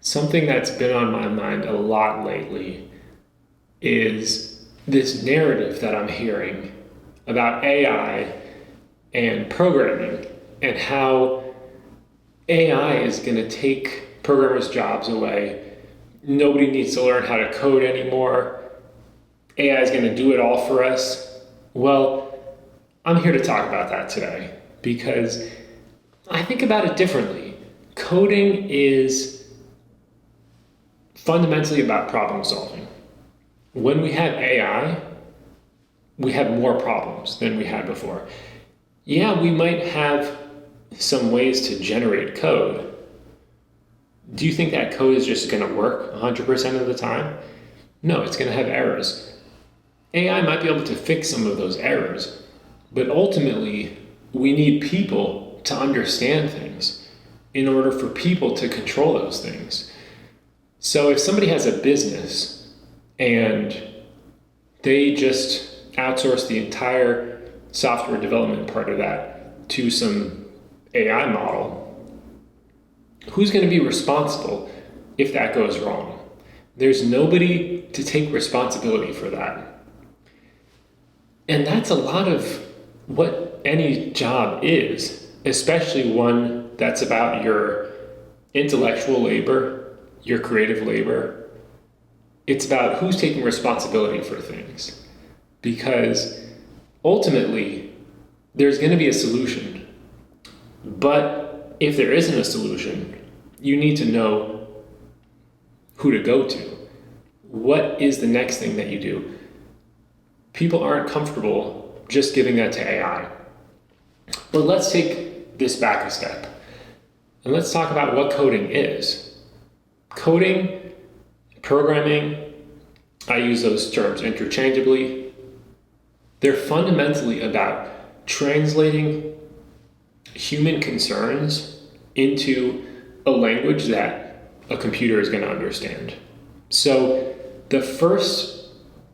Something that's been on my mind a lot lately is this narrative that I'm hearing about AI and programming and how AI is going to take programmers' jobs away. Nobody needs to learn how to code anymore. AI is going to do it all for us. Well, I'm here to talk about that today because I think about it differently. Coding is fundamentally about problem solving. When we have AI, we have more problems than we had before. Yeah, we might have some ways to generate code. Do you think that code is just going to work 100% of the time? No, it's going to have errors. AI might be able to fix some of those errors, but ultimately, we need people to understand things in order for people to control those things. So if somebody has a business and they just outsource the entire software development part of that to some AI model, who's going to be responsible if that goes wrong? There's nobody to take responsibility for that. And that's a lot of what any job is, especially one that's about your intellectual labor, your creative labor. It's about who's taking responsibility for things. Because ultimately, there's going to be a solution. But if there isn't a solution, you need to know who to go to. What is the next thing that you do? People aren't comfortable just giving that to AI. But let's take this back a step. And let's talk about what coding is. Coding, programming, I use those terms interchangeably. They're fundamentally about translating human concerns into a language that a computer is going to understand. So the first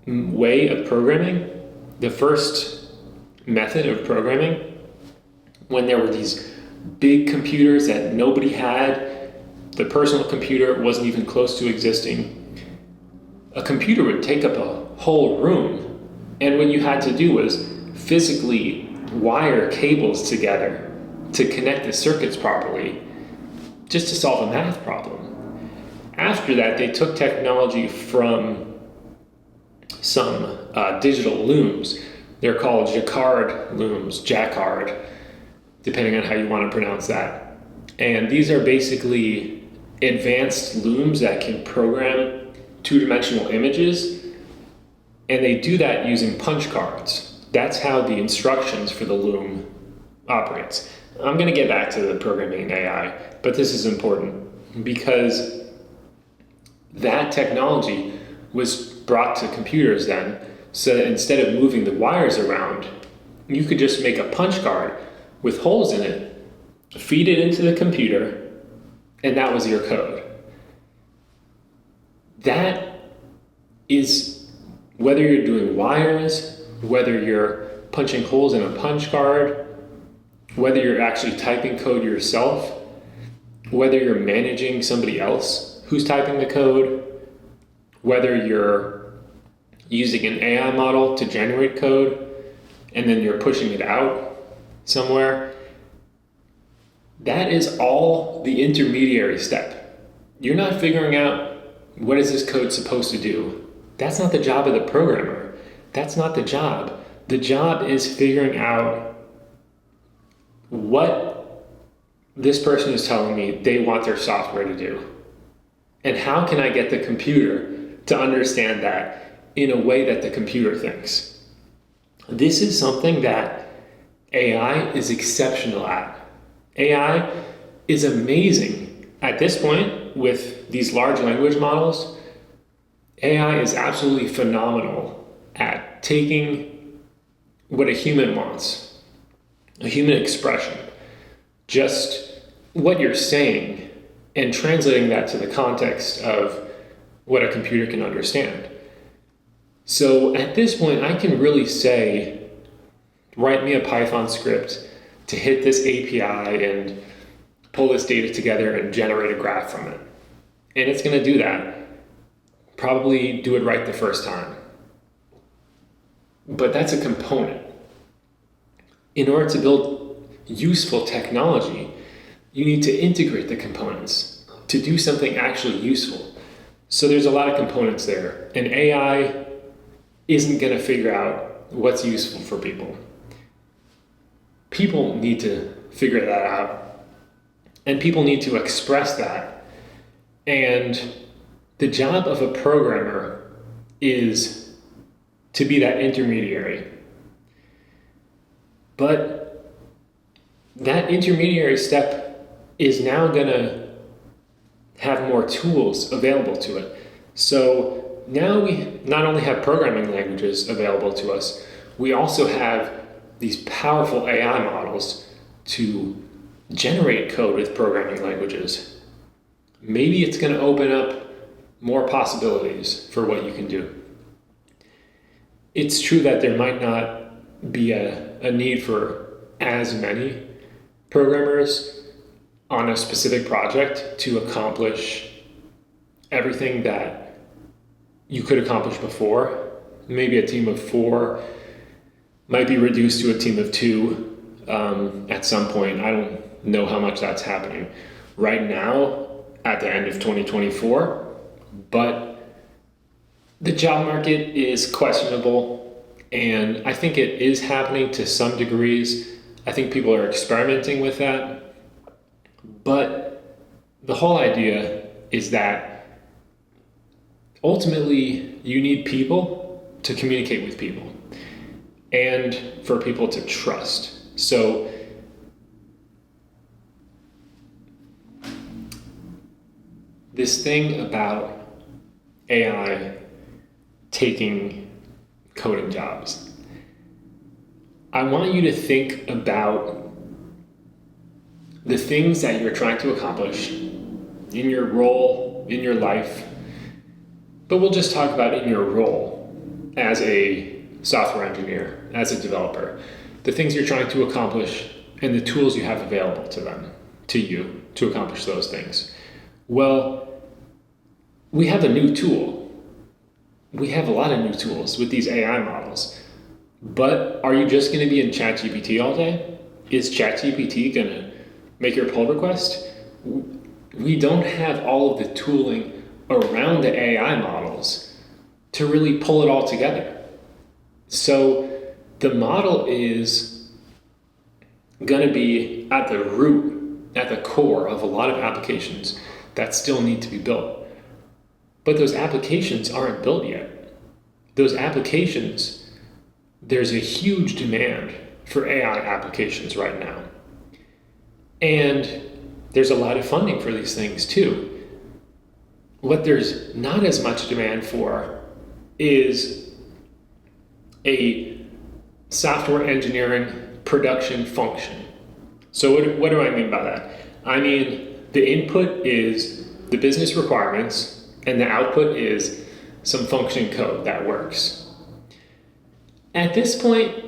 way of programming, the first method of programming, when there were these big computers that nobody had, the personal computer wasn't even close to existing, a computer would take up a whole room. And what you had to do was physically wire cables together to connect the circuits properly just to solve a math problem. After that, they took technology from some digital looms. They're called Jacquard looms, Jacquard, depending on how you want to pronounce that. And these are basically advanced looms that can program two-dimensional images, and they do that using punch cards. That's how the instructions for the loom operates. I'm going to get back to the programming in AI, but this is important because that technology was brought to computers then, so that instead of moving the wires around, you could just make a punch card with holes in it, feed it into the computer, and that was your code. That is, whether you're doing wires, whether you're punching holes in a punch card, whether you're actually typing code yourself, whether you're managing somebody else who's typing the code, whether you're using an AI model to generate code and then you're pushing it out somewhere, that is all the intermediary step. You're not figuring out what is this code supposed to do. That's not the job of the programmer. That's not the job. The job is figuring out what this person is telling me they want their software to do. And how can I get the computer to understand that in a way that the computer thinks? This is something that AI is exceptional at. AI is amazing. At this point, with these large language models, AI is absolutely phenomenal at taking what a human wants, a human expression, just what you're saying, and translating that to the context of what a computer can understand. So at this point, I can really say, write me a Python script to hit this API and pull this data together and generate a graph from it. And it's going to do that. Probably do it right the first time. But that's a component. In order to build useful technology, you need to integrate the components to do something actually useful. So there's a lot of components there. And AI isn't going to figure out what's useful for people. People need to figure that out. And people need to express that. And the job of a programmer is to be that intermediary. But that intermediary step is now going to have more tools available to it. So now we not only have programming languages available to us, we also have these powerful AI models to generate code with programming languages. Maybe it's going to open up more possibilities for what you can do. It's true that there might not be a need for as many programmers on a specific project to accomplish everything that you could accomplish before. Maybe a team of 4 might be reduced to a team of 2 at some point. I don't know how much that's happening right now at the end of 2024, but the job market is questionable, and I think it is happening to some degrees. I think people are experimenting with that, but the whole idea is that ultimately you need people to communicate with people and for people to trust. So this thing about AI taking coding jobs, I want you to think about the things that you're trying to accomplish in your role, in your life, but we'll just talk about in your role as a software engineer, as a developer, the things you're trying to accomplish and the tools you have available to you to accomplish those things. Well, we have a new tool. We have a lot of new tools with these AI models, but are you just going to be in ChatGPT all day? Is ChatGPT going to make your pull request? We don't have all of the tooling around the AI models to really pull it all together. So the model is going to be at the root, at the core of a lot of applications that still need to be built. But those applications aren't built yet. Those applications, there's a huge demand for AI applications right now. And there's a lot of funding for these things too. What there's not as much demand for is a software engineering production function. So what do I mean by that? I mean, the input is the business requirements and the output is some functioning code that works. At this point,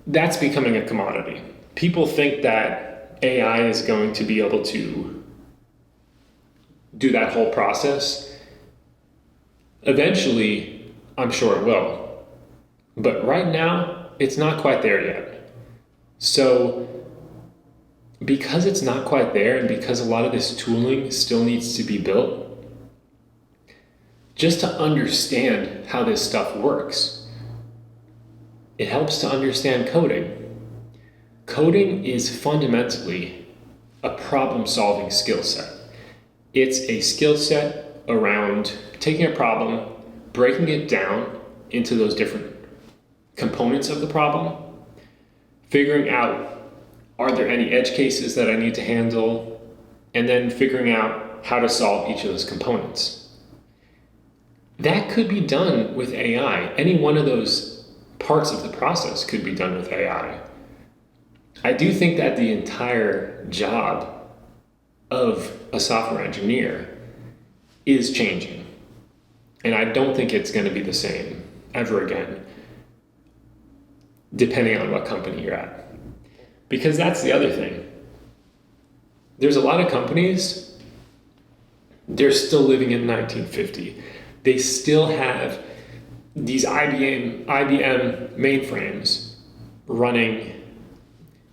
that's becoming a commodity. People think that AI is going to be able to do that whole process. Eventually, I'm sure it will. But right now, it's not quite there yet. So, because it's not quite there and because a lot of this tooling still needs to be built, just to understand how this stuff works, it helps to understand coding. Coding is fundamentally a problem-solving skill set. It's a skill set around taking a problem, breaking it down into those different components of the problem, figuring out, are there any edge cases that I need to handle, and then figuring out how to solve each of those components. That could be done with AI. Any one of those parts of the process could be done with AI. I do think that the entire job of a software engineer is changing. And I don't think it's going to be the same ever again, depending on what company you're at. Because that's the other thing. There's a lot of companies They're still living in 1950. They still have these IBM mainframes running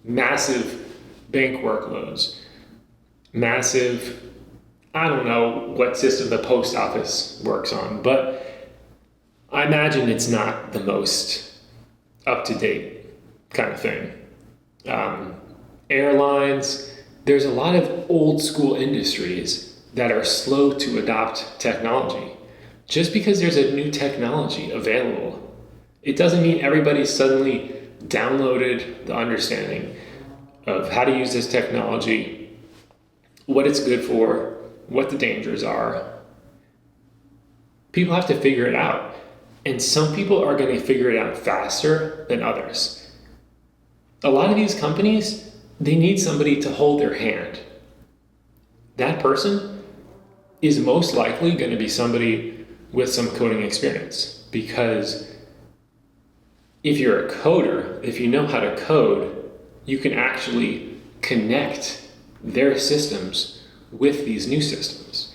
massive bank workloads, massive, I don't know what system the post office works on, but I imagine it's not the most up-to-date kind of thing. Airlines, there's a lot of old school industries that are slow to adopt technology. Just because there's a new technology available, it doesn't mean everybody suddenly downloaded the understanding of how to use this technology, what it's good for, what the dangers are. People have to figure it out. And some people are going to figure it out faster than others. A lot of these companies, they need somebody to hold their hand. That person is most likely going to be somebody with some coding experience, because if you're a coder, if you know how to code, you can actually connect their systems with these new systems.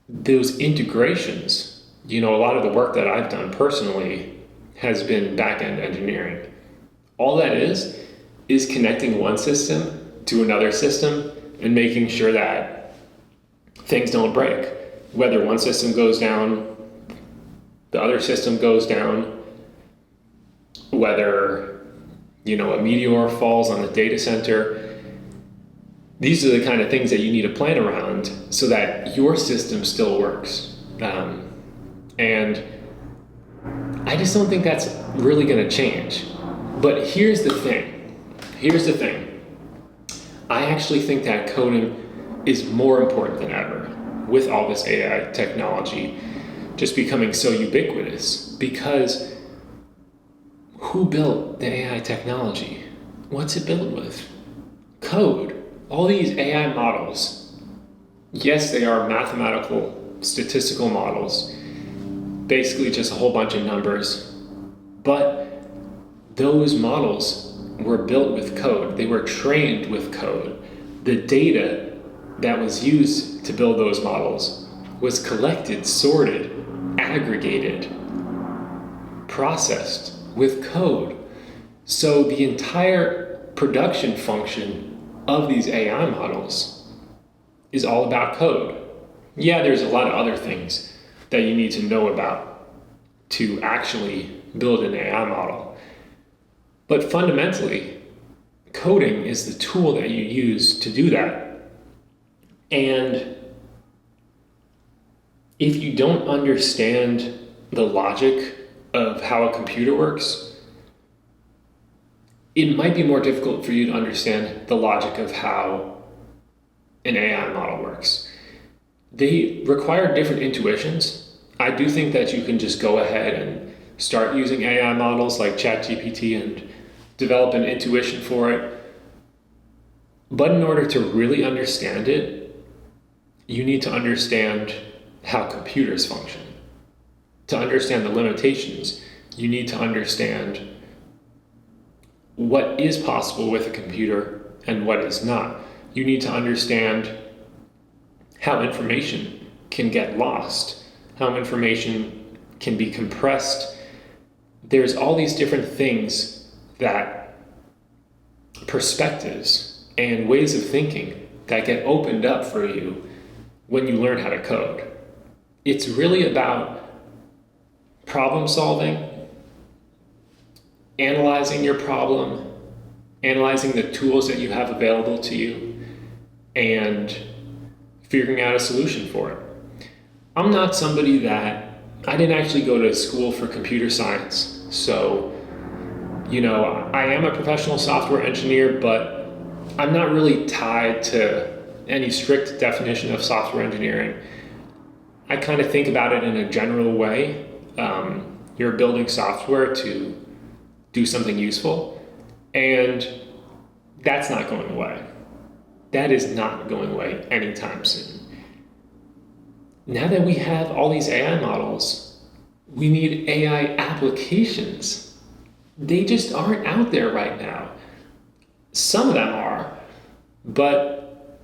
Those integrations, a lot of the work that I've done personally has been back-end engineering. All that is connecting one system to another system and making sure that things don't break. Whether one system goes down, the other system goes down, whether, a meteor falls on the data center. These are the kind of things that you need to plan around so that your system still works. And I just don't think that's really going to change. But here's the thing. I actually think that coding is more important than ever with all this AI technology just becoming so ubiquitous. Because who built the AI technology? What's it built with? Code. All these AI models, yes, they are mathematical, statistical models, basically just a whole bunch of numbers, but those models were built with code. They were trained with code. The data that was used to build those models was collected, sorted, aggregated, processed with code. So the entire production function of these AI models is all about code. Yeah, there's a lot of other things that you need to know about to actually build an AI model. But fundamentally, coding is the tool that you use to do that. And if you don't understand the logic of how a computer works, it might be more difficult for you to understand the logic of how an AI model works. They require different intuitions. I do think that you can just go ahead and start using AI models like ChatGPT and develop an intuition for it. But in order to really understand it, you need to understand how computers function. To understand the limitations, you need to understand what is possible with a computer and what is not. You need to understand how information can get lost, how information can be compressed. There's all these different things, that perspectives and ways of thinking that get opened up for you when you learn how to code. It's really about problem solving, analyzing your problem, analyzing the tools that you have available to you, and figuring out a solution for it. I'm not somebody that, I didn't actually go to school for computer science, so, I am a professional software engineer, but I'm not really tied to any strict definition of software engineering. I kind of think about it in a general way. You're building software to do something useful, and that's not going away. That is not going away anytime soon. Now that we have all these AI models, we need AI applications. They just aren't out there right now. Some of them are, but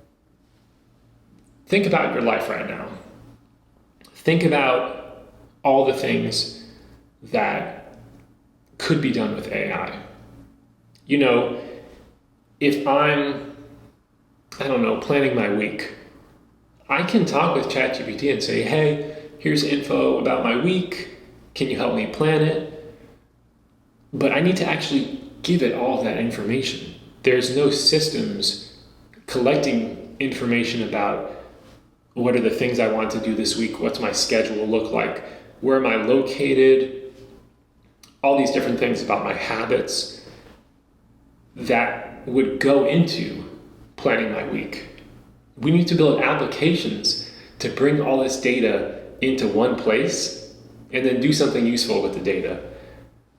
think about your life right now. Think about all the things that could be done with AI. You know, if I'm, I don't know, planning my week, I can talk with ChatGPT and say, hey, here's info about my week. Can you help me plan it? But I need to actually give it all of that information. There's no systems collecting information about what are the things I want to do this week, what's my schedule look like, where am I located, all these different things about my habits that would go into planning my week. We need to build applications to bring all this data into one place and then do something useful with the data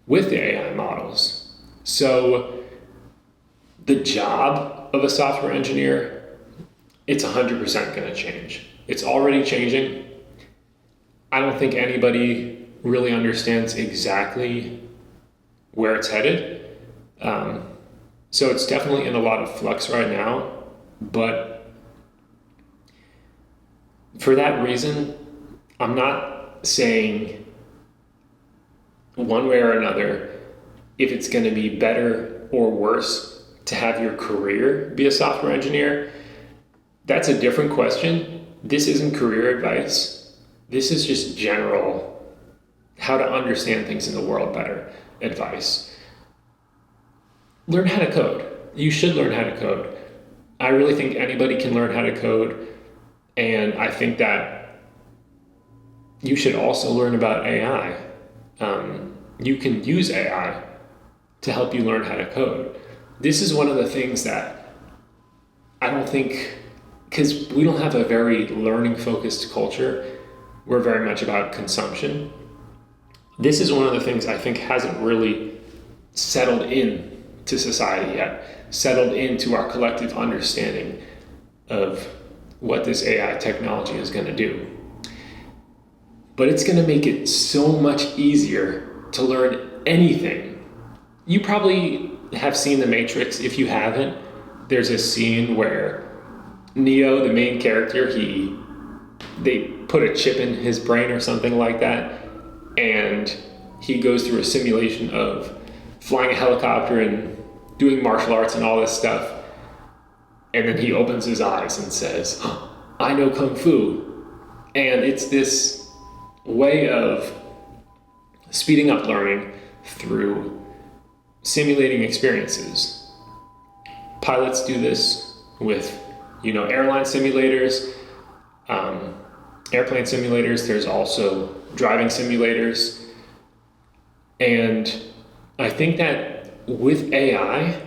with the AI models. So the job of a software engineer, it's 100% going to change. It's already changing. I don't think anybody really understands exactly where it's headed. So it's definitely in a lot of flux right now, but for that reason, I'm not saying one way or another if it's going to be better or worse to have your career be a software engineer. That's a different question. This isn't career advice. This is just general how to understand things in the world better advice. Learn how to code. You should learn how to code. I really think anybody can learn how to code, and I think that you should also learn about AI. You can use AI to help you learn how to code. This is one of the things that I don't think, because we don't have a very learning-focused culture, we're very much about consumption. This is one of the things I think hasn't really settled in to society yet, settled into our collective understanding of what this AI technology is going to do. But it's going to make it so much easier to learn anything. You probably have seen The Matrix. If you haven't, there's a scene where Neo, the main character, they put a chip in his brain or something like that, and he goes through a simulation of flying a helicopter and doing martial arts and all this stuff. And then he opens his eyes and says, oh, I know Kung Fu. And it's this way of speeding up learning through simulating experiences. Pilots do this with, airline simulators, airplane simulators. There's also driving simulators. And I think that with AI,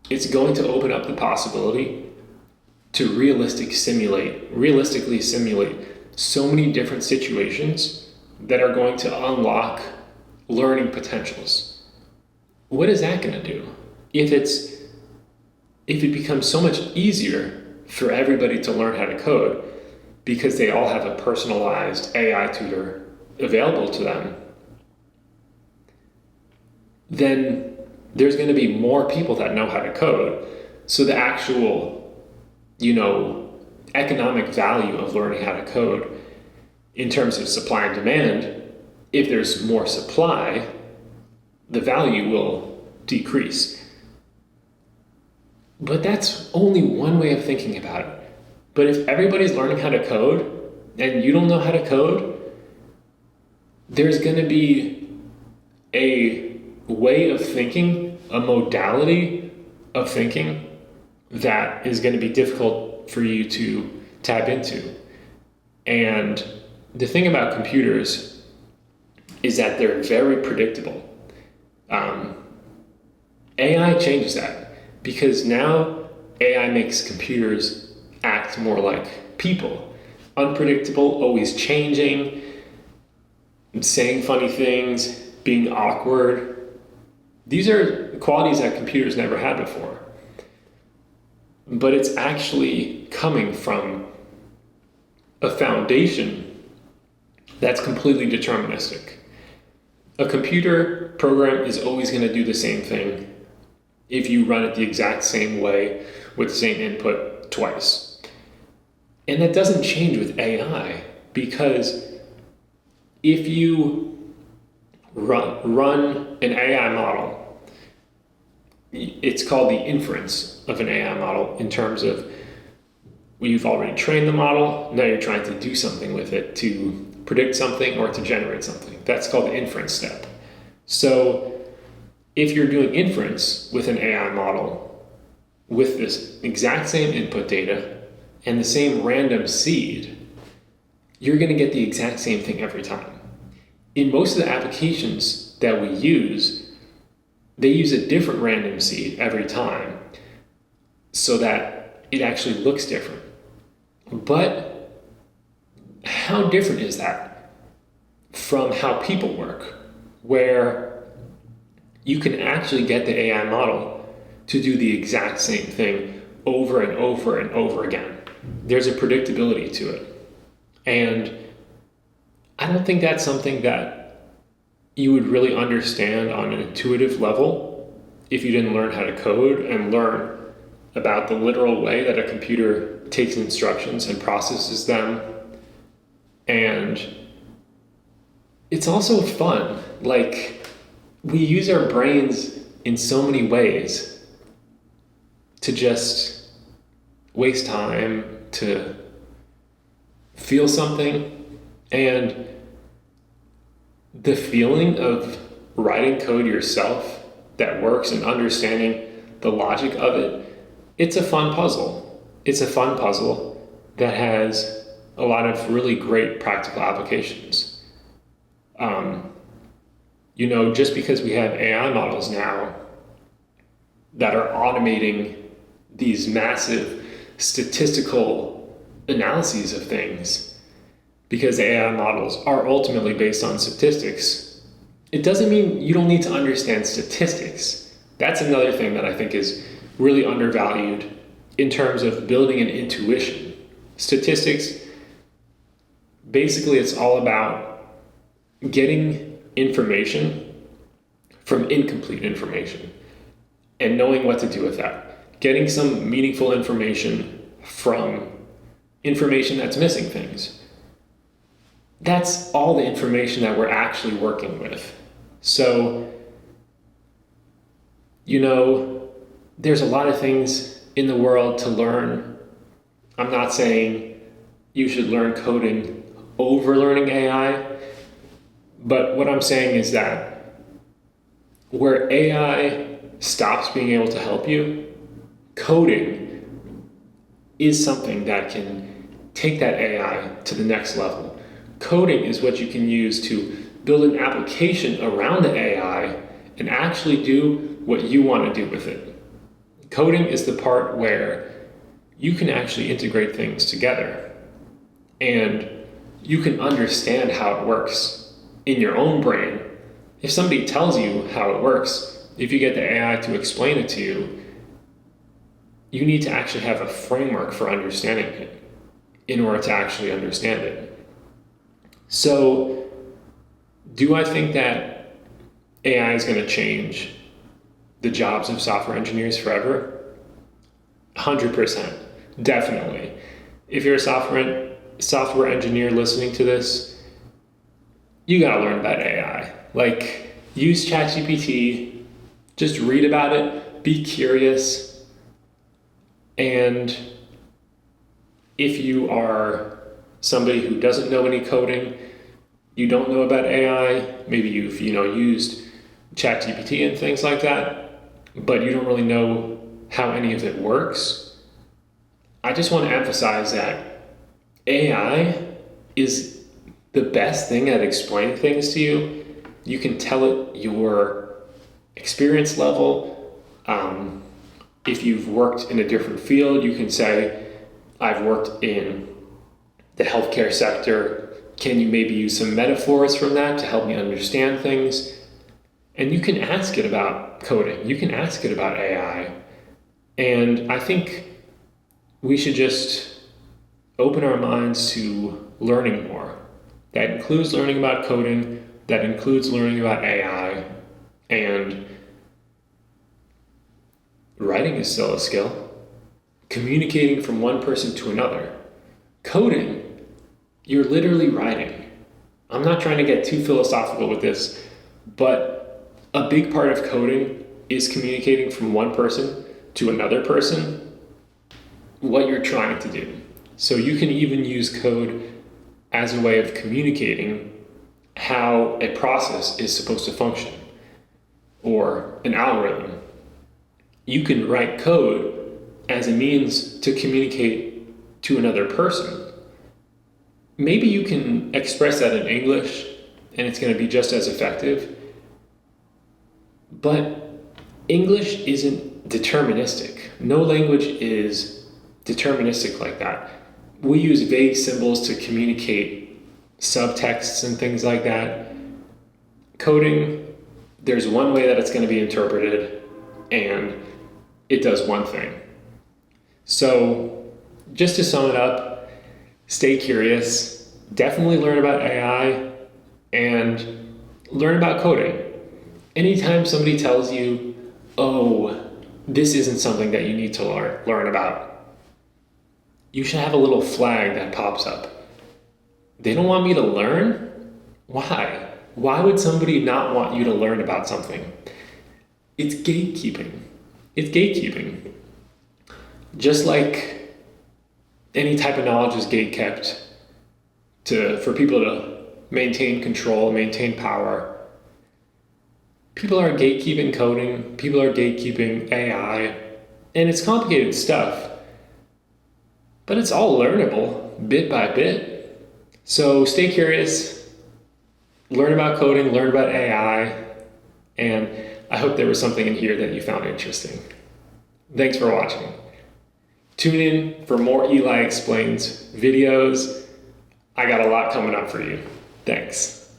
it's going to open up the possibility to realistically simulate so many different situations that are going to unlock learning potentials. What is that going to do? If it becomes so much easier for everybody to learn how to code because they all have a personalized AI tutor available to them, then there's going to be more people that know how to code. So the actual, economic value of learning how to code in terms of supply and demand, if there's more supply, the value will decrease. But that's only one way of thinking about it. But if everybody's learning how to code and you don't know how to code, there's going to be a way of thinking, a modality of thinking that is going to be difficult for you to tap into. And the thing about computers is that they're very predictable. AI changes that because now AI makes computers act more like people. Unpredictable, always changing, saying funny things, being awkward. These are qualities that computers never had before. But it's actually coming from a foundation that's completely deterministic. A computer program is always going to do the same thing if you run it the exact same way with the same input twice. And that doesn't change with AI, because if you run an AI model, it's called the inference of an AI model, in terms of you've already trained the model, now you're trying to do something with it to predict something or to generate something. That's called the inference step. So if you're doing inference with an AI model with this exact same input data and the same random seed, you're going to get the exact same thing every time. In most of the applications that we use, they use a different random seed every time so that it actually looks different. But how different is that from how people work, where you can actually get the AI model to do the exact same thing over and over and over again? There's a predictability to it. And I don't think that's something that you would really understand on an intuitive level if you didn't learn how to code and learn about the literal way that a computer takes instructions and processes them. And it's also fun. Like, we use our brains in so many ways to just waste time, to feel something. And the feeling of writing code yourself that works and understanding the logic of it, it's a fun puzzle. It's a fun puzzle that has a lot of really great practical applications. Just because we have AI models now that are automating these massive statistical analyses of things, because AI models are ultimately based on statistics, it doesn't mean you don't need to understand statistics. That's another thing that I think is really undervalued in terms of building an intuition. Statistics, basically, it's all about getting information from incomplete information and knowing what to do with that. Getting some meaningful information from information that's missing things. That's all the information that we're actually working with. So, there's a lot of things in the world to learn. I'm not saying you should learn coding over learning AI, but what I'm saying is that where AI stops being able to help you, coding is something that can take that AI to the next level. Coding is what you can use to build an application around the AI and actually do what you want to do with it. Coding is the part where you can actually integrate things together and you can understand how it works in your own brain. If somebody tells you how it works, if you get the AI to explain it to you, you need to actually have a framework for understanding it in order to actually understand it. So, do I think that AI is going to change the jobs of software engineers forever? 100%, definitely. If you're a software engineer listening to this, you gotta learn about AI. Like, use ChatGPT, just read about it, be curious, and if you are somebody who doesn't know any coding, you don't know about AI, maybe you've used ChatGPT and things like that, but you don't really know how any of it works, I just want to emphasize that AI is the best thing at explaining things to you. You can tell it your experience level. If you've worked in a different field, you can say, I've worked in the healthcare sector. Can you maybe use some metaphors from that to help me understand things? And you can ask it about coding. You can ask it about AI. And I think we should just open our minds to learning more. That includes learning about coding, that includes learning about AI, and writing is still a skill. Communicating from one person to another. Coding, you're literally writing. I'm not trying to get too philosophical with this, but a big part of coding is communicating from one person to another person what you're trying to do. So you can even use code as a way of communicating how a process is supposed to function or an algorithm. You can write code as a means to communicate to another person. Maybe you can express that in English and it's going to be just as effective, but English isn't deterministic. No language is deterministic like that. We use vague symbols to communicate subtexts and things like that. Coding, there's one way that it's going to be interpreted, and it does one thing. So, just to sum it up, stay curious, definitely learn about AI, and learn about coding. Anytime somebody tells you, oh, this isn't something that you need to learn about, you should have a little flag that pops up. They don't want me to learn? Why? Why would somebody not want you to learn about something? It's gatekeeping. It's gatekeeping. Just like any type of knowledge is gatekept for people to maintain control, maintain power. People are gatekeeping coding, people are gatekeeping AI, and it's complicated stuff. But it's all learnable, bit by bit. So stay curious, learn about coding, learn about AI, and I hope there was something in here that you found interesting. Thanks for watching. Tune in for more Eli Explains videos. I got a lot coming up for you. Thanks.